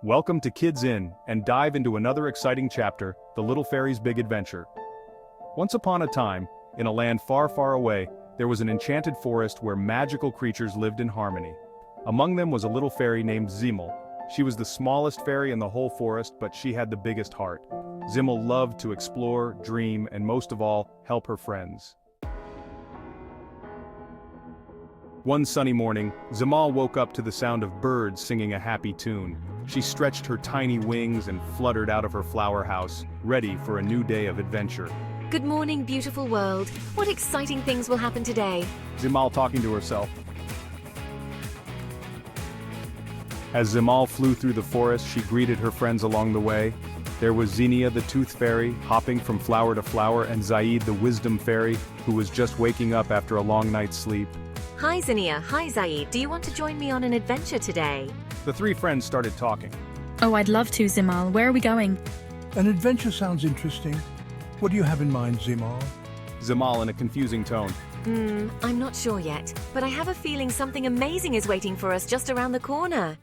Welcome to Kids Inn, and dive into another exciting chapter, The Little Fairy's Big Adventure. Once upon a time, in a land far, far away, there was an enchanted forest where magical creatures lived in harmony. Among them was a little fairy named Zimmel. She was the smallest fairy in the whole forest, but she had the biggest heart. Zimmel loved to explore, dream, and most of all, help her friends. One sunny morning, Zimmel woke up to the sound of birds singing a happy tune. She stretched her tiny wings and fluttered out of her flower house, ready for a new day of adventure. Good morning, beautiful world. What exciting things will happen today? Zimmel talking to herself. As Zimmel flew through the forest, she greeted her friends along the way. There was Zinnia the Tooth Fairy, hopping from flower to flower, and Zaid the Wisdom Fairy, who was just waking up after a long night's sleep. Hi, Zinnia. Hi, Zaid. Do you want to join me on an adventure today? The three friends started talking. Oh, I'd love to, Zimmel. Where are we going? An adventure sounds interesting. What do you have in mind, Zimmel? Zimmel in a confusing tone. I'm not sure yet, but I have a feeling something amazing is waiting for us just around the corner.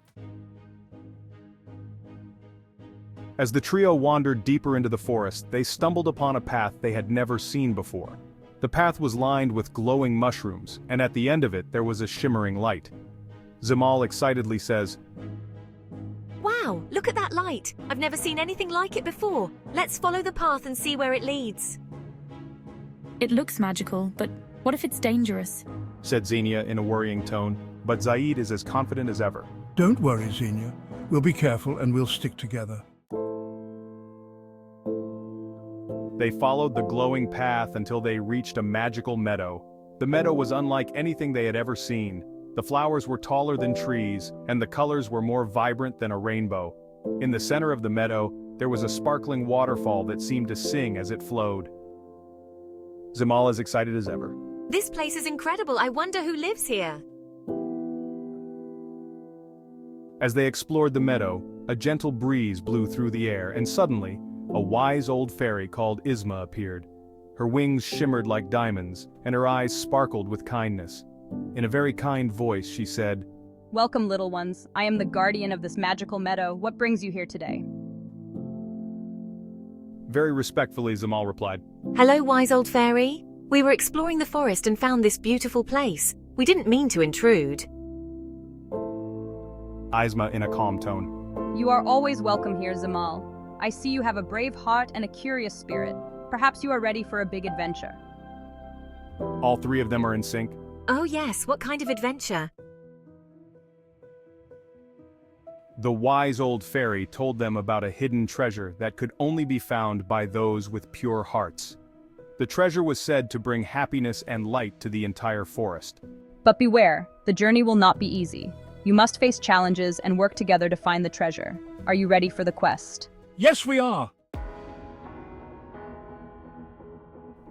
As the trio wandered deeper into the forest, they stumbled upon a path they had never seen before. The path was lined with glowing mushrooms, and at the end of it there was a shimmering light. Zimmel excitedly says, Wow, look at that light. I've never seen anything like it before. Let's follow the path and see where it leads. It looks magical, but what if it's dangerous? said Zinnia in a worrying tone, but Zaid is as confident as ever. Don't worry, Zinnia. We'll be careful and we'll stick together. They followed the glowing path until they reached a magical meadow. The meadow was unlike anything they had ever seen. The flowers were taller than trees, and the colors were more vibrant than a rainbow. In the center of the meadow, there was a sparkling waterfall that seemed to sing as it flowed. Zimmel as excited as ever. This place is incredible. I wonder who lives here. As they explored the meadow, a gentle breeze blew through the air, and suddenly, a wise old fairy called Isma appeared. Her wings shimmered like diamonds, and her eyes sparkled with kindness. In a very kind voice, she said, Welcome, little ones. I am the guardian of this magical meadow. What brings you here today? Very respectfully, Zimmel replied. Hello, wise old fairy. We were exploring the forest and found this beautiful place. We didn't mean to intrude. Isma in a calm tone. You are always welcome here, Zimmel. I see you have a brave heart and a curious spirit. Perhaps you are ready for a big adventure. All three of them are in sync. Oh yes, what kind of adventure? The wise old fairy told them about a hidden treasure that could only be found by those with pure hearts. The treasure was said to bring happiness and light to the entire forest. But beware, the journey will not be easy. You must face challenges and work together to find the treasure. Are you ready for the quest? Yes, we are!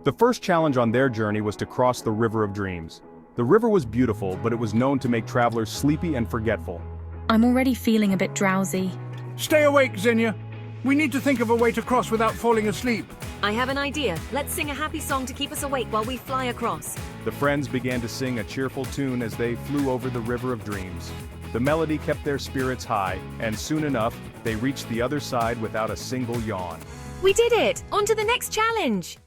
The first challenge on their journey was to cross the River of Dreams. The river was beautiful, but it was known to make travelers sleepy and forgetful. I'm already feeling a bit drowsy. Stay awake, Zinnia. We need to think of a way to cross without falling asleep. I have an idea. Let's sing a happy song to keep us awake while we fly across. The friends began to sing a cheerful tune as they flew over the River of Dreams. The melody kept their spirits high, and soon enough, they reached the other side without a single yawn. We did it! On to the next challenge!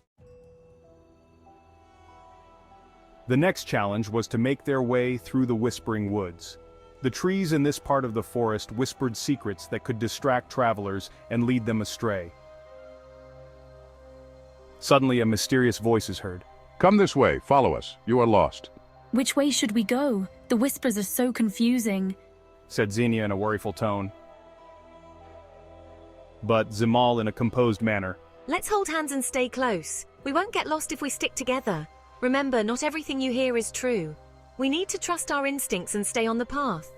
The next challenge was to make their way through the Whispering Woods. The trees in this part of the forest whispered secrets that could distract travelers and lead them astray. Suddenly, a mysterious voice is heard. Come this way, follow us. You are lost. Which way should we go? The whispers are so confusing. Said Zinnia in a worryful tone. But Zimmel in a composed manner. Let's hold hands and stay close. We won't get lost if we stick together. Remember, not everything you hear is true. We need to trust our instincts and stay on the path.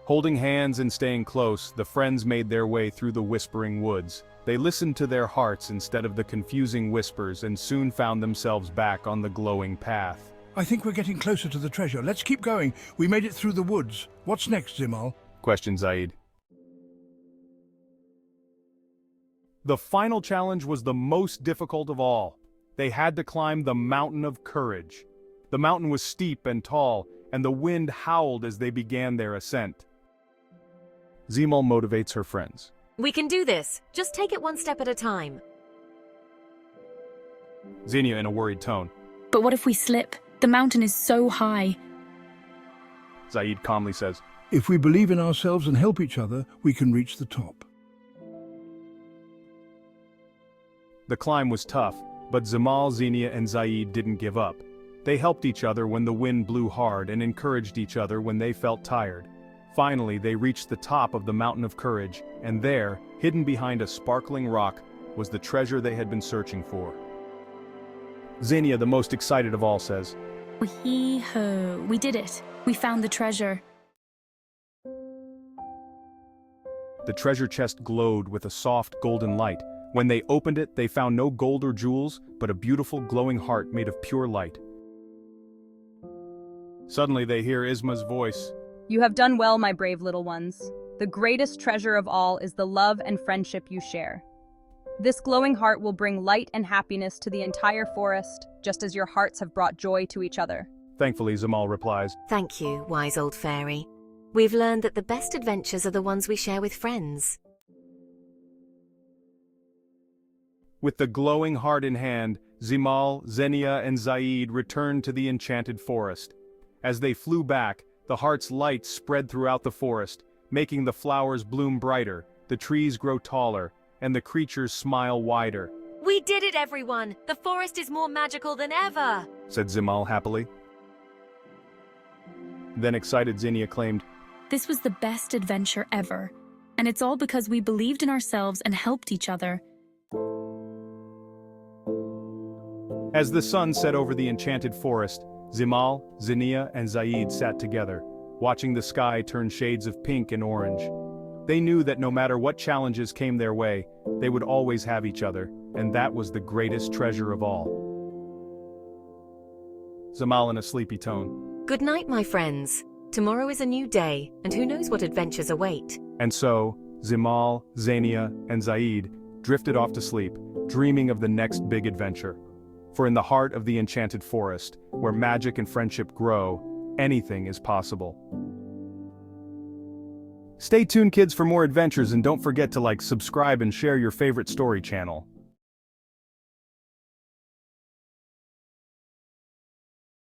Holding hands and staying close, the friends made their way through the Whispering Woods. They listened to their hearts instead of the confusing whispers and soon found themselves back on the glowing path. I think we're getting closer to the treasure. Let's keep going. We made it through the woods. What's next, Zimmel? Questioned Zaid. The final challenge was the most difficult of all. They had to climb the Mountain of Courage. The mountain was steep and tall, and the wind howled as they began their ascent. Zemal motivates her friends. We can do this. Just take it one step at a time. Xenia in a worried tone. But what if we slip? The mountain is so high. Zaid calmly says, If we believe in ourselves and help each other, we can reach the top. The climb was tough, but Zemal, Xenia, and Zaid didn't give up. They helped each other when the wind blew hard and encouraged each other when they felt tired. Finally, they reached the top of the Mountain of Courage, and there, hidden behind a sparkling rock, was the treasure they had been searching for. Xenia, the most excited of all, says, Wee-ho, we did it. We found the treasure. The treasure chest glowed with a soft golden light. When they opened it, they found no gold or jewels, but a beautiful glowing heart made of pure light. Suddenly they hear Isma's voice. You have done well, my brave little ones. The greatest treasure of all is the love and friendship you share. This glowing heart will bring light and happiness to the entire forest, just as your hearts have brought joy to each other. Thankfully, Zemal replies, Thank you, wise old fairy. We've learned that the best adventures are the ones we share with friends. With the glowing heart in hand, Zemal, Xenia, and Zaid returned to the enchanted forest. As they flew back, the heart's light spread throughout the forest, making the flowers bloom brighter, the trees grow taller, and the creatures smile wider, We did it, everyone! The forest is more magical than ever! said Zemal happily. Then excited Xenia claimed, This was the best adventure ever. And it's all because we believed in ourselves and helped each other. As the sun set over the enchanted forest, Zemal, Xenia, and Zaid sat together, watching the sky turn shades of pink and orange. They knew that no matter what challenges came their way, they would always have each other, and that was the greatest treasure of all. Zemal in a sleepy tone. Good night, my friends. Tomorrow is a new day, and who knows what adventures await. And so, Zemal, Xenia, and Zaid drifted off to sleep, dreaming of the next big adventure. For in the heart of the enchanted forest, where magic and friendship grow, anything is possible. Stay tuned, kids, for more adventures, and don't forget to subscribe and share your favorite story channel.